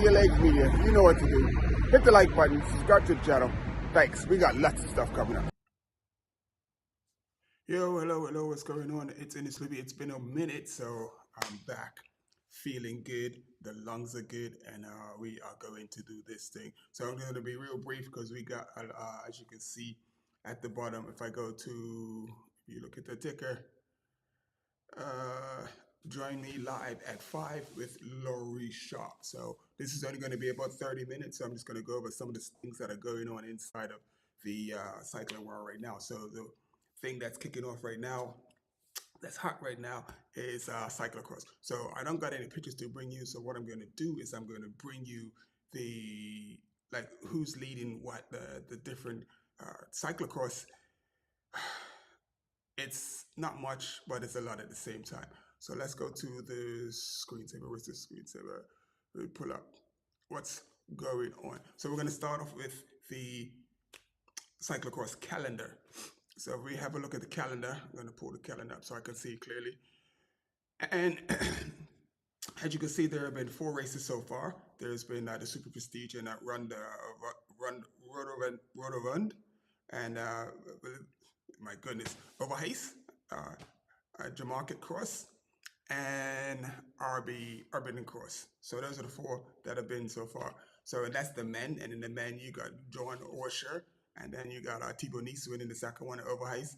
Media Legs Media. You know what to do. Hit the like button, subscribe to the channel. Thanks. We got lots of stuff coming up. Yo, hello, what's going on? It's Innis Libby. It's been a minute, so I'm back. Feeling good, the lungs are good, and we are going to do this thing. So I'm going to be real brief because we got, as you can see at the bottom, if I go to, if you look at the ticker, join me live at 5 with Laurie Sharp. So this is only going to be about 30 minutes. So I'm just going to go over some of the things that are going on inside of the cycling world right now. So the thing that's kicking off right now, that's hot right now, is cyclocross. So I don't got any pictures to bring you. So what I'm going to do is I'm going to bring you the, like, who's leading what, the different cyclocross. It's not much, but it's a lot at the same time. So let's go to the screensaver. Where's the screensaver? We pull up what's going on. So we're going to start off with the cyclocross calendar. So if we have a look at the calendar, I'm going to pull the calendar up so I can see clearly. And as you can see, there have been 4 races so far. There's been the Super Prestige and Rotovund, and my goodness, Overheis, Jamarket Cross, and Urban Cross. So those are the 4 that have been so far. So that's the men, and in the men you got John Orsher, and then you got Thibaut Nice winning the second one at Overheis,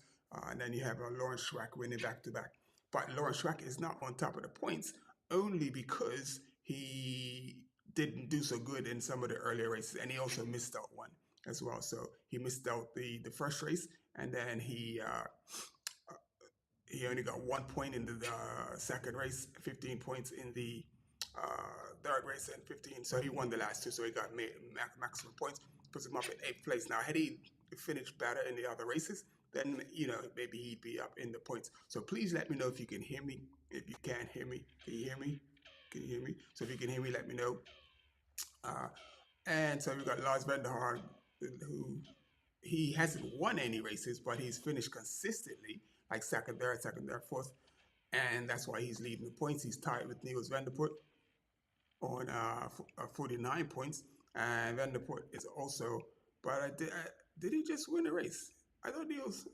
and then you have Lawrence Schwack winning back-to-back. But Lawrence Schwack is not on top of the points only because he didn't do so good in some of the earlier races, and he also missed out one as well. So he missed out the first race, and then he only got 1 point in the second race, 15 points in the third race, and 15. So he won the last 2, so he got maximum points, puts him up in 8th place. Now, had he finished better in the other races, then, you know, maybe he'd be up in the points. So please let me know if you can hear me. If you can't hear me, can you hear me? Can you hear me? So if you can hear me, let me know. And so we got Lars Vanderhaar, who he hasn't won any races, but he's finished consistently, like second, third, 4th. And that's why he's leading the points. He's tied with Niels Vanderpoort on 49 points. And Vanderpoort is also, but did he just win a race? I thought Niels,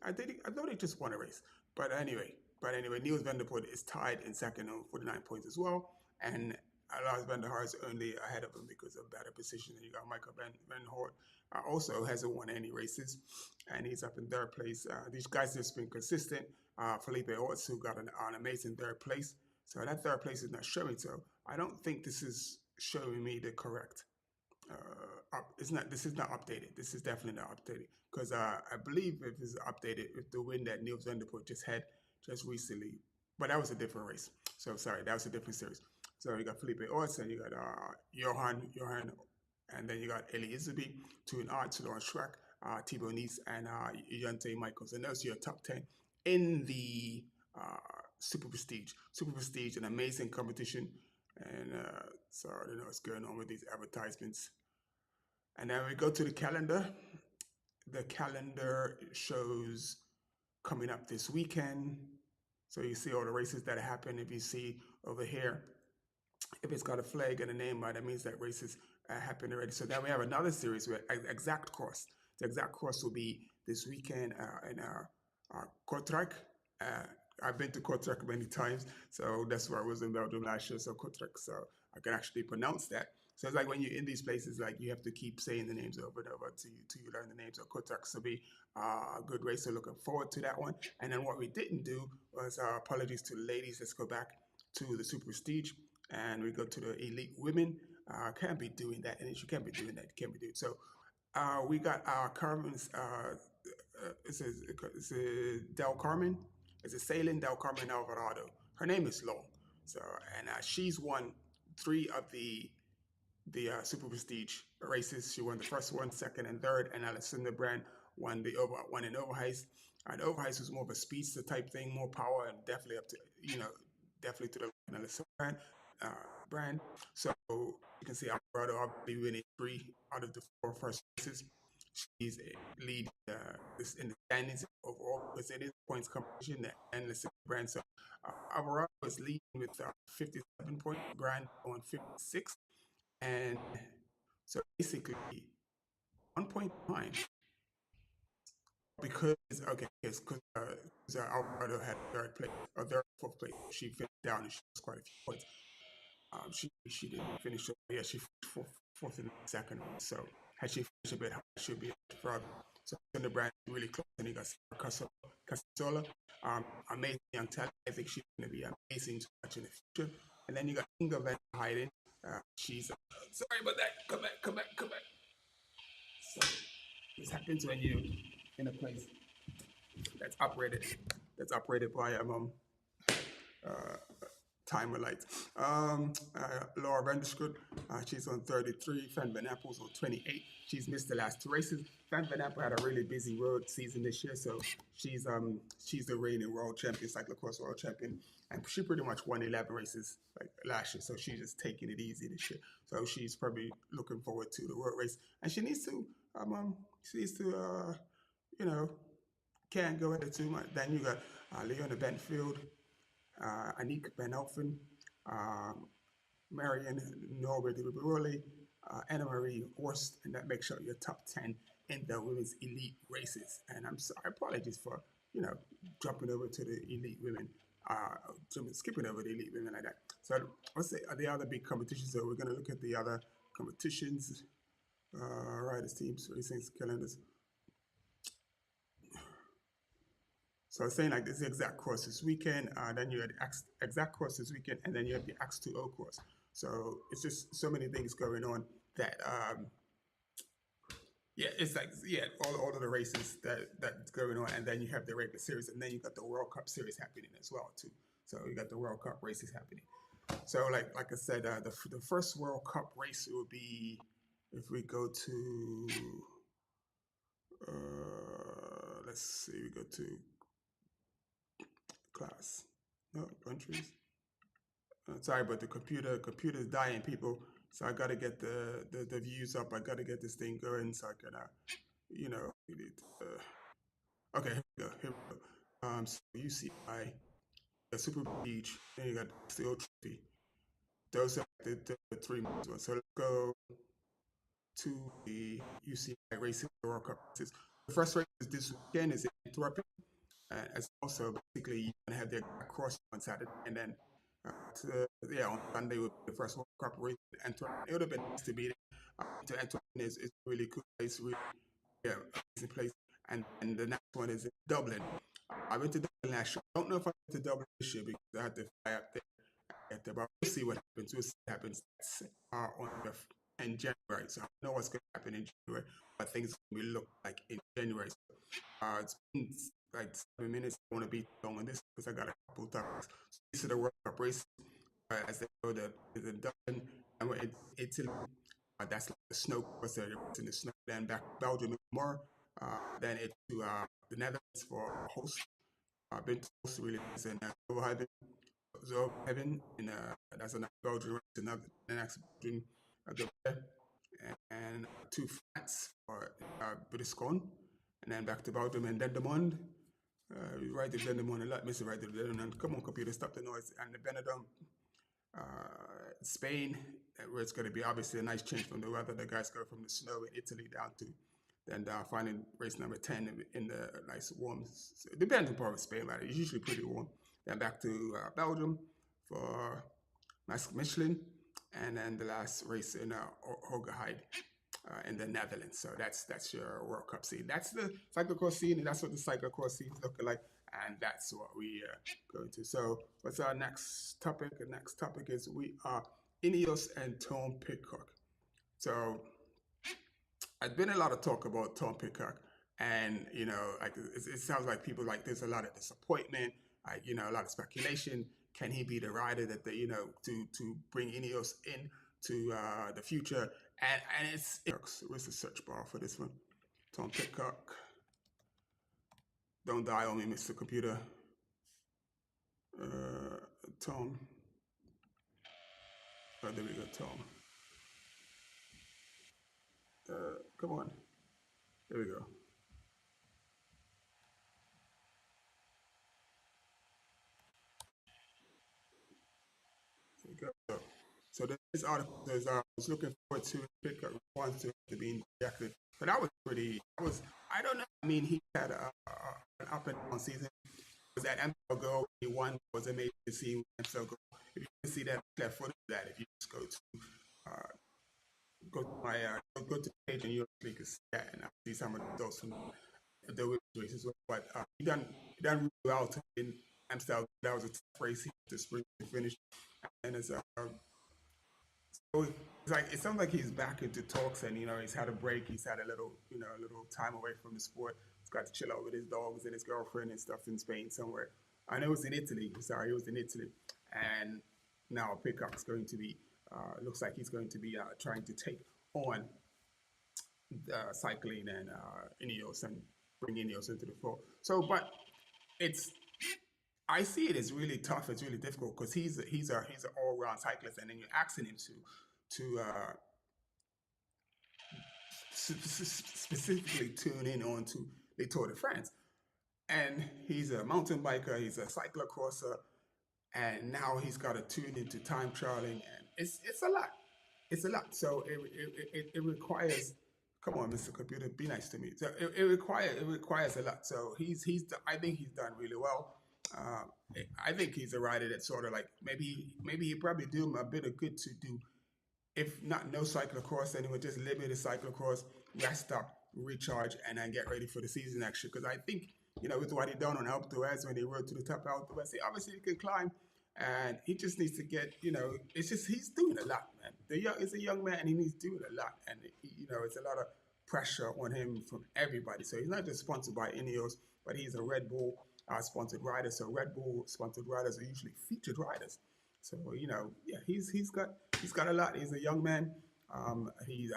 I thought he just won a race. But anyway, Niels Vanderpoort is tied in second on 49 points as well. And Lars Vanderhaar is only ahead of him because of better position. And you got Michael Van Hoort also hasn't won any races, and he's up in 3rd place. These guys have just been consistent. Felipe Orts, who got an amazing 3rd place. So that 3rd place is not showing. So I don't think this is showing me the correct. This is not updated. This is definitely not updated because I believe if it's updated with the win that Niels Vanderpoort just had just recently, but that was a different race. So sorry, that was a different series. So you got Felipe Orts, and you got Johan, and then you got Eli Izabi, Tuin Arts, Lawrence Schwack, Thibaut Nice, and Jante Michaels. And those are your top 10 in the Super Prestige. Super Prestige, an amazing competition. And so I don't know what's going on with these advertisements. And then we go to the calendar. The calendar shows coming up this weekend. So you see all the races that happen. If you see over here, if it's got a flag and a name, that means that races happened already. So then we have another series with Exact Cross. The Exact Cross will be this weekend in Kortrijk. I've been to Kortrijk many times, so that's where I was in Belgium last year. So Kortrijk, so I can actually pronounce that. So it's like when you're in these places, like you have to keep saying the names over and over till you learn the names of Kortrijk. So be a good race. So looking forward to that one. And then what we didn't do was apologies to the ladies. Let's go back to the Super Prestige. And we go to the elite women. Can't be doing that, and you can't be doing that. You can't be doing it. So we got our Carmen's. It's a Del Carmen. It's a Sailing Del Carmen Alvarado. Her name is long. So and she's won 3 of the Super Prestige races. She won the first one, second, and third. And Alessandra Brand won one in Overheis. And Overheis was more of a speedster type thing, more power, and definitely up to definitely to the Alessandra Brand. So you can see Alvarado will be winning 3 out of the 4 first races. She's leading this in the standings overall because it is points competition and the brand. So Alvarado is leading with 57 points, Brand on 56, and so basically 1 point behind because okay, yes, because Alvarado had third place or third fourth place. She finished down and she was quite a few points. She didn't finish. Yeah, she finished fourth and second. So had she finished a bit higher, she'd be further. So the brand really close, and you got Casola, amazing young talent. I think she's going to be amazing to watch in the future. And then you got Inga Van Heiden. She's sorry about that. Come back, come back, come back. So this happens when you in a place that's operated by uh, timer lights. Laura Vanderskut, she's on 33. Fan Van Appel's on 28. She's missed the last two races. Fan Van Appel had a really busy road season this year, so she's the reigning world champion, cyclocross world champion, and she pretty much won 11 races like last year. So she's just taking it easy this year. So she's probably looking forward to the world race, and she needs to you know can't go into too much. Then you got Leona Benfield, Anik Van Elfen, um, Marion Norbert Ribiroli, Anna Marie Horst, and that makes sure you're top 10 in the women's elite races. And I'm sorry, apologies for, jumping over to the elite women, skipping over the elite women like that. So let's say the other big competitions. So we're going to look at the other competitions, riders, teams, racing calendars. So I was saying like this exact course this weekend, then you had exact course this weekend, and then you have the X2O course. So it's just so many things going on that yeah, it's like yeah, all of the races that's going on, and then you have the regular series, and then you got the World Cup series happening as well too. So you got the World Cup races happening. So like I said, the first World Cup race will be if we go to let's see, we go to class, no countries. Sorry, but the computer's dying, people. So I gotta get the views up. I gotta get this thing going so I can okay, here we go. Here we go. So UCI, the Super Beach, then you got the Steel Trophy. Those are the three most ones. So let's go to the UCI Racing World Cup races. The first race is this weekend is in Antwerp. As also basically you're gonna have the cross on Saturday, and then on Sunday will be the first World Cup race in Antwerp. It would have been nice to be there. To Antwerp is really cool place, really amazing place. And the next one is in Dublin. I went to Dublin last year. I don't know if I went to Dublin this year because I had to fly up there. But we'll see what happens. We'll see what happens in January. So I don't know what's going to happen in January, but things will look like in January. So, it's been like 7 minutes. I want to be long on this because I got a couple times. So this is the World Cup race. As they go, the Dublin and we're in Italy. That's like the snow course. It's in the snow. Then back to Belgium more. Then it's to the Netherlands for host. I've been to host really nice in Zoheaven, and that's another Belgian race. Another the next Belgian go there. And to France for Briscon, and then back to Belgium and then the Monde. We write the Dendermonde a lot, Mr. Right the Dendermonde. Come on, computer, stop the noise. And the Benidorm, Spain, where it's going to be obviously a nice change from the weather. The guys go from the snow in Italy down to then finding race number 10 in the nice warm. So it depends on part of Spain, but it's usually pretty warm. Then back to Belgium for nice Michelin, and then the last race in Hogerheide in the Netherlands. So that's your World Cup scene. That's the cyclocross scene, and that's what the cyclocross scene is looking like, and that's what we are going to. So what's our next topic? The next topic is we are Ineos and Tom Pidcock. So there's been a lot of talk about Tom Pidcock, and like it sounds like people like there's a lot of disappointment, like a lot of speculation. Can he be the rider that they to bring Ineos in to the future? And it's where's the search bar for this one? Tom Pidcock. Don't die on me, Mr. Computer. Tom. Oh, there we go, Tom. Come on. There we go. There we go. So this article says I was looking forward to pick up response to being rejected, but that was pretty. That was I don't know. I mean, he had an up and down season. Was that MCL goal he won was amazing to see MCL goal. If you can see that left footage of that, if you just uh, go to the page and you actually can see that and see some of the results from the race as well. But he done really well to win Amstel. That was a tough race. He had to sprint to finish, and so it's like it sounds like he's back into talks, and he's had a break. He's had a little time away from the sport. He's got to chill out with his dogs and his girlfriend and stuff in Spain somewhere. I know it was in Italy. Sorry, it was in Italy, and now Peacock's going to be. Looks like he's going to be trying to take on cycling and Ineos and bring Ineos into the fold. So, but it's I see it as really tough. It's really difficult because he's an all round cyclist, and then you're asking him to specifically tune in onto the Tour de France, and he's a mountain biker, he's a cyclocrosser, and now he's got to tune into time trialing, and it's a lot. It's a lot. So it requires. Come on, Mr. Computer, be nice to me. So it requires a lot. So I think he's done really well. Uh, I think he's a rider that sort of like maybe he probably do him a bit of good to do if not no cyclocross anyway, just limited cyclocross, rest up, recharge, and then get ready for the season next year. Because I think, with what he done on Alpe d'Huez when he rode to the top of Alpe d'Huez, obviously he can climb, and he just needs to get, it's just he's doing a lot, man. It's a young man, and he needs doing a lot, and it's a lot of pressure on him from everybody. So he's not just sponsored by Ineos, but he's a Red Bull sponsored rider. So Red Bull sponsored riders are usually featured riders. So yeah, he's got a lot. He's a young man. He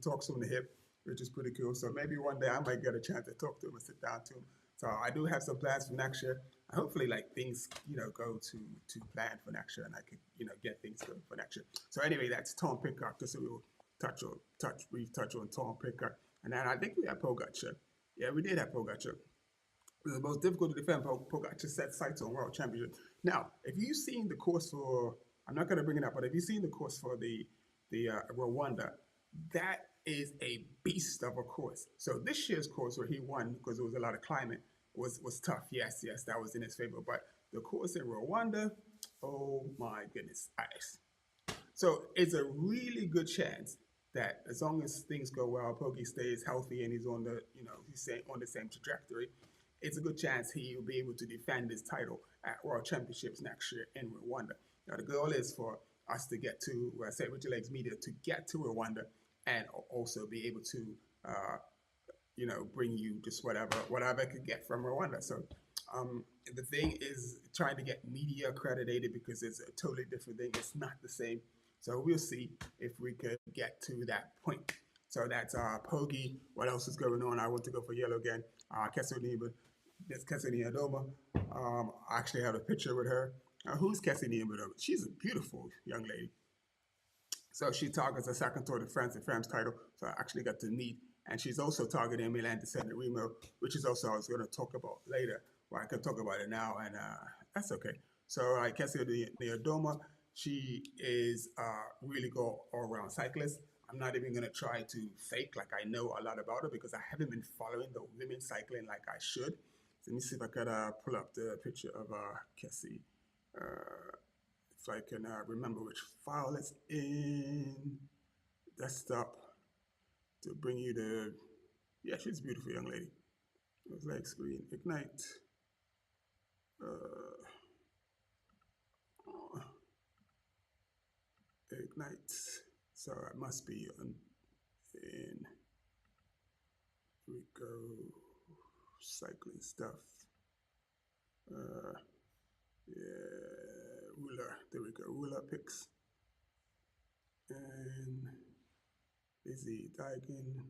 talks from the hip, which is pretty cool. So maybe one day I might get a chance to talk to him and sit down to him. So I do have some plans for next year. Hopefully, like things go to plan for next year, and I can get things going for next year. So anyway, that's Tom Pickard. Just so we'll brief touch on Tom Pickard, and then I think we have Pogacar. Yeah, we did have Pogacar. It was the most difficult to defend. Pogacar set sights on world championship. Now, if you've seen the course for, I'm not going to bring it up, but if you've seen the course for the Rwanda, that is a beast of a course. So this year's course where he won because there was a lot of climbing was tough. Yes, that was in his favor. But the course in Rwanda, oh my goodness, ice. So it's a really good chance that as long as things go well, Poggy stays healthy and he's on the same trajectory, it's a good chance he will be able to defend his title at World Championships next year in Rwanda. Now the goal is for us to get to, where I say Richard Legs Media, to get to Rwanda and also be able to, bring you just whatever I could get from Rwanda. So the thing is trying to get media accredited because it's a totally different thing. It's not the same. So we'll see if we could get to that point. So that's Pogi. What else is going on? I want to go for yellow again. Kesselniba. That's Kesselniba Adoma. I actually have a picture with her. Who's Kesselniba Adoma? She's a beautiful young lady. So she targets a second Tour de France and France title. So I actually got to meet. And she's also targeting Milan de San Remo, which is also I was going to talk about later. Well, I can talk about it now, and that's okay. So I can say the Adoma, she is a really good all-around cyclist. I'm not even going to try to fake like I know a lot about her because I haven't been following the women's cycling like I should. So let me see if I could pull up the picture of Kessie. If I can remember which file it's in. Desktop to bring you the. Yeah, she's a beautiful young lady. It was like screen ignite. Ignite. So it must be in. Here we go. Cycling stuff. Yeah, ruler. There we go. Ruler picks. And Izzy Digan.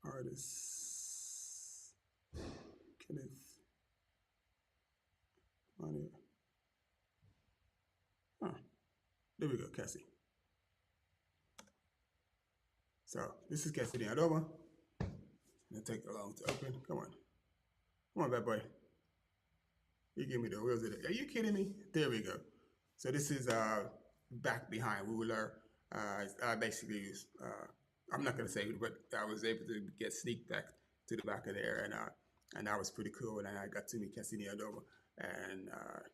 Artists. Kenneth. Money. Huh. There we go, Cassie. So this is Cassie Adoma. It'll take long to open. Come on, bad boy. You give me the wheels of it. Are you kidding me? There we go. So this is back behind ruler. I basically use. I'm not gonna say, but I was able to get sneak back to the back of there, and that was pretty cool. And I got to meet Cassini Adoma, and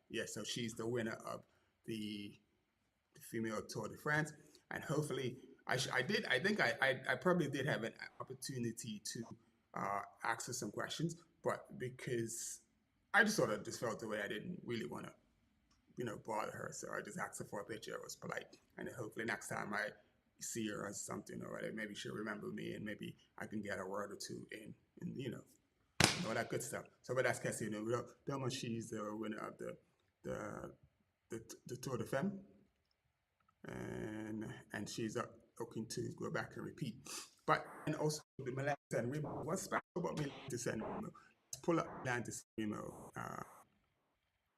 yeah, so she's the winner of the female Tour de France, and hopefully I did. I think I probably did have an opportunity to ask her some questions, but because I just sort of just felt the way I didn't really want to, bother her, so I just asked her for a picture. It was polite, and then hopefully next time I see her or something, or whatever, maybe she'll remember me, and maybe I can get a word or two in all that good stuff. So, but that's Cassie. Delma, she's the winner of the the Tour de Femme, and she's looking to go back and repeat. But and also the Milan San Remo. What's special about Milan San Remo? Let's pull up Milan San Remo.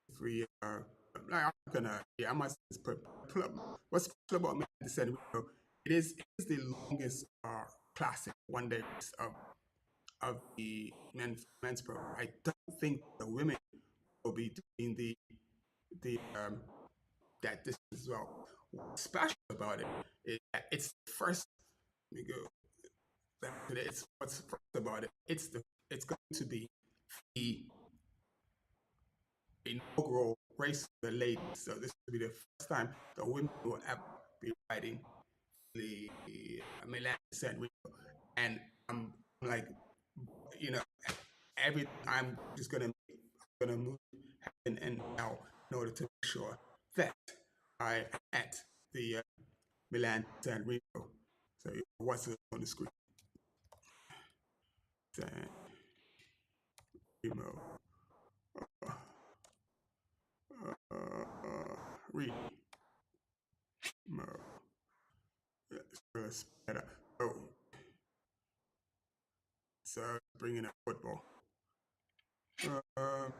If we I'm gonna I must just pull up what's special about Milan San Remo. It is the longest classic one day race of the men's pro. I don't think the women will be doing the that distance as well. What's special about it is that it's the first. Let me go back to It's what's first about it. It's going to be the inaugural race for the ladies. So this will be the first time the women will ever be riding the Milan San Remo, and I'm like, you know, every I'm just gonna move and now in order to make sure that I at the Milan San Remo. So what's on the screen? San Remo. Remo. Let's better. Oh, so bringing up football. Um,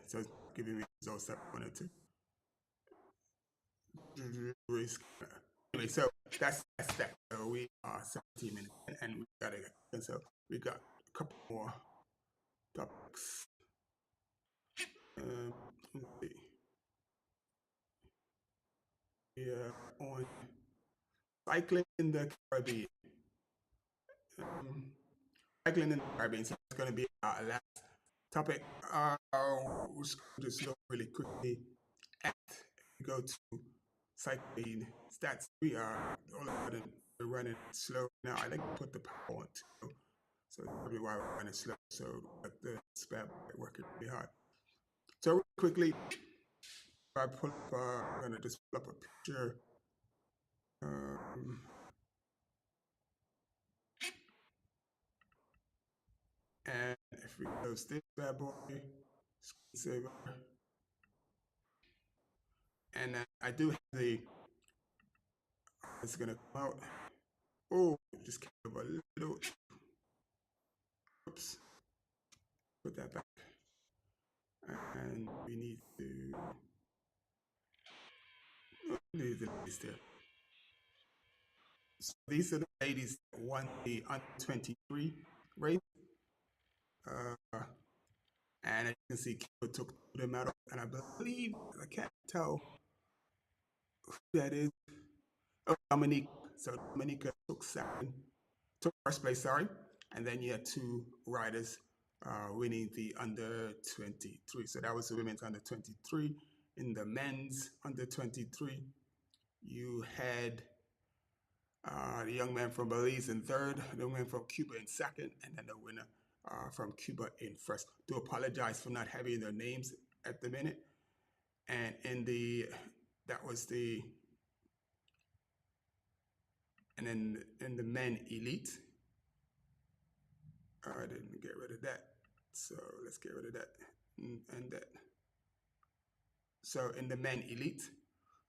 so it's giving me results that I wanted to. Anyway, so that's that. So we are 17 minutes and we got it. And so we got a couple more topics. Let's see. Yeah, on cycling in the Caribbean. Um, cycling in the Caribbean. So it's going to be our last topic. We're just going to slow really quickly at go to cycling stats. We are all of a sudden we're running slow now. I like to put the power on too, so that's probably why we're running slow. So but the spare working really hard. So really quickly, I pull up. I'm gonna just pull up a picture. Um, and if we close this bad boy, screensaver, and I do have the. It's gonna come out. Oh, just kind of a little. Oops. Put that back. And we need to leave the list there. So these are the ladies that won the under 23 race. Uh, and as you can see, Kiba took the medal. And I believe, I can't tell who that is. Oh, Dominique. So Dominica took first place, sorry. And then you had two riders winning the under 23. So that was the women's under 23. In the men's under 23, you had the young man from Belize in third, the young man from Cuba in second, and then the winner from Cuba in first. Do apologize for not having their names at the minute. And that was the, and then in the men elite, I didn't get rid of that. So let's get rid of that and that. So in the men elite,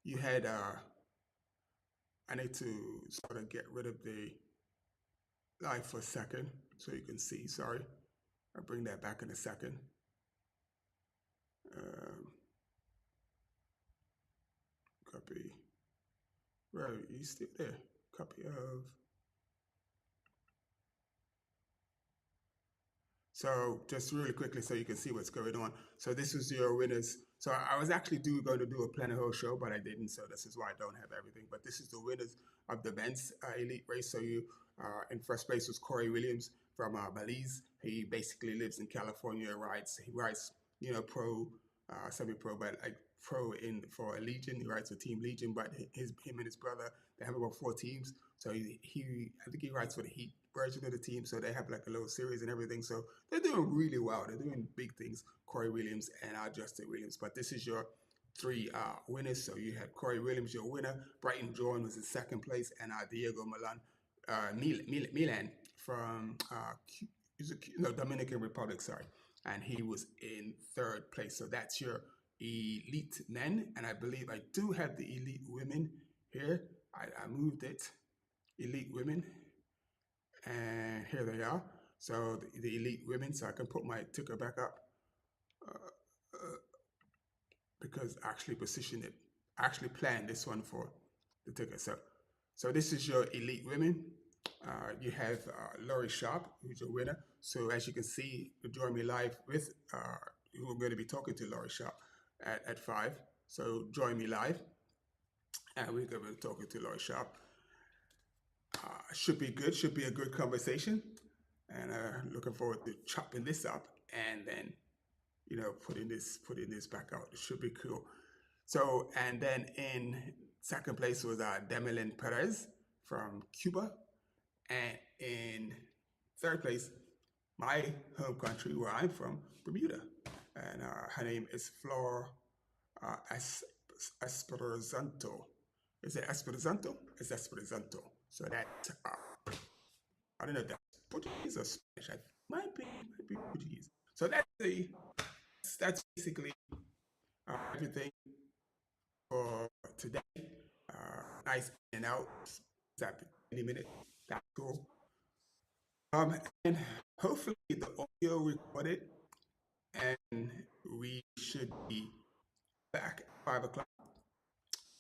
you had, I need to sort of get rid of the live for a second so you can see, sorry. I'll bring that back in a second. Copy. Where are you still there? Copy of. So just really quickly so you can see what's going on. So this was your winners. So I was actually going to do a Planet Whole show, but I didn't. So this is why I don't have everything. But this is the winners of the men's elite race. So you in first place was Corey Williams from Belize. He basically lives in California. He rides pro, semi-pro, but like pro in for a Legion. He rides for Team Legion, but him and his brother, they have about 4 teams. So he I think he rides for the Heat version of the team. So they have like a little series and everything. So they're doing really well. They're doing big things. Corey Williams and Justin Williams. But this is your 3 winners. So you had Corey Williams, your winner. Brighton Jordan was in second place, and Diego Milan from Dominican Republic. Sorry, and he was in third place. So that's your elite men, and I believe I do have the elite women here. I moved it, elite women, and here they are. So the elite women. So I can put my ticker back up because I actually positioned it. I actually planned this one for the ticker. So this is your elite women. You have Laurie Sharp, who's your winner. So as you can see, join me live with we're going to be talking to Laurie Sharp at 5. So join me live, and we're going to be talking to Laurie Sharp. Should be good. Should be a good conversation, and looking forward to chopping this up and then putting this back out. It should be cool. So and then in second place was Demelin Perez from Cuba, and in third place, my home country where I'm from, Bermuda, and her name is Flor Esperanto. Is it Esperanto? It's Esperanto. So that I don't know if that's Portuguese or Spanish. It might be Portuguese. So that's basically everything for today. Nice in and out. Exactly 20 minutes. That's cool. And hopefully the audio recorded, and we should be back at 5 o'clock.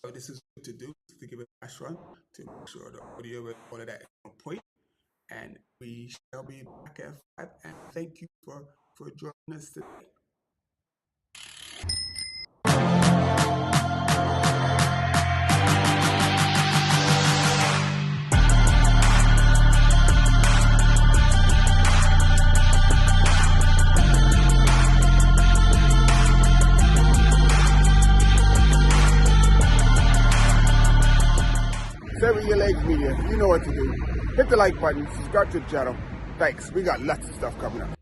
So this is what to do, to give it a flash run to make sure the audio and all of that is on point. And we shall be back at 5. And thank you for joining us today. Sever Your Legs Media, you know what to do. Hit the like button, subscribe to the channel. Thanks. We got lots of stuff coming up.